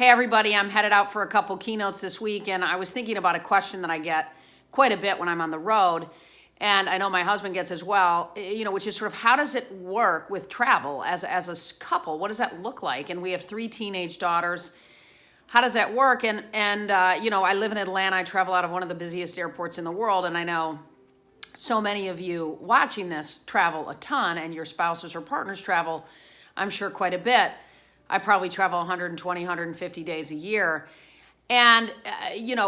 Hey everybody, I'm headed out for a couple keynotes this week, and I was thinking about a question that I get quite a bit when I'm on the road, and I know my husband gets as well, which is sort of how does it work with travel as a couple? What does that look like? And we have 3 teenage daughters. How does that work? And I live in Atlanta. I travel out of one of the busiest airports in the world, and I know so many of you watching this travel a ton, and your spouses or partners travel, I'm sure, quite a bit. I probably travel 120, 150 days a year. And,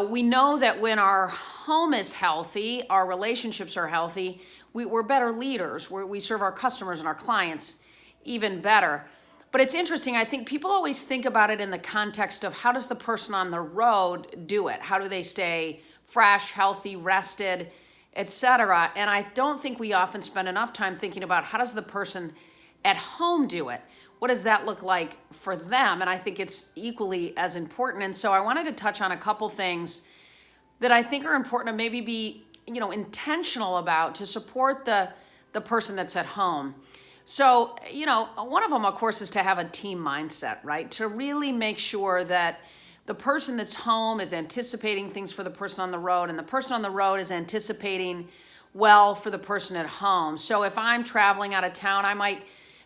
we know that when our home is healthy, our relationships are healthy, we're better leaders. We serve our customers and our clients even better. But it's interesting. I think people always think about it in the context of how does the person on the road do it? How do they stay fresh, healthy, rested, etc.? And I don't think we often spend enough time thinking about how does the person at home do it? What does that look like for them? And I think it's equally as important. And so I wanted to touch on a couple things that I think are important to maybe be, intentional about to support the person that's at home. So, one of them, of course, is to have a team mindset, right? To really make sure that the person that's home is anticipating things for the person on the road, and the person on the road is anticipating well for the person at home. So if I'm traveling out of town, I might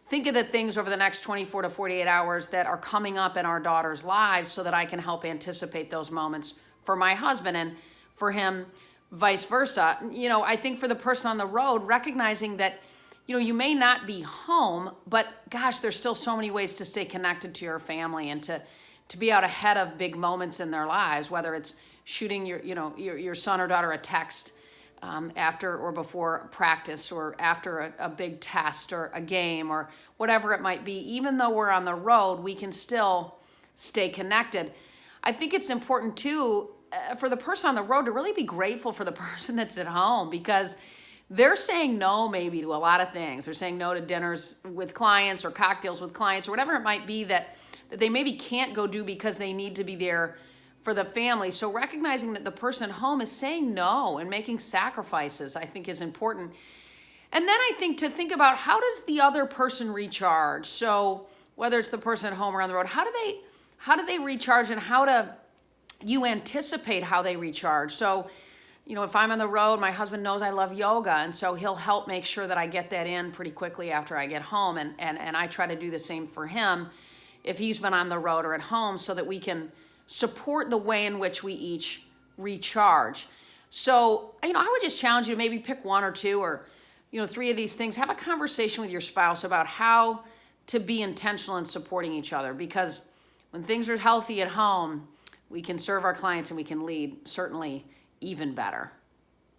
think of the things over the next 24 to 48 hours that are coming up in our daughter's lives so that I can help anticipate those moments for my husband and for him, vice versa. I think for the person on the road, recognizing that, you may not be home, but gosh, there's still so many ways to stay connected to your family and to be out ahead of big moments in their lives, whether it's shooting your son or daughter a text after or before practice or after a big test or a game or whatever it might be. Even though we're on the road, we can still stay connected. I think it's important too for the person on the road to really be grateful for the person that's at home, because they're saying no maybe to a lot of things. They're saying no to dinners with clients or cocktails with clients or whatever it might be that they maybe can't go do because they need to be there for the family. So recognizing that the person at home is saying no and making sacrifices, I think, is important. And then I think to think about how does the other person recharge? So whether it's the person at home or on the road, how do they recharge, and how do you anticipate how they recharge? So, if I'm on the road, my husband knows I love yoga, and so he'll help make sure that I get that in pretty quickly after I get home. And I try to do the same for him if he's been on the road or at home, so that we can support the way in which we each recharge. So, I would just challenge you to maybe pick 1 or 2 or, 3 of these things. Have a conversation with your spouse about how to be intentional in supporting each other, because when things are healthy at home, we can serve our clients and we can lead certainly even better.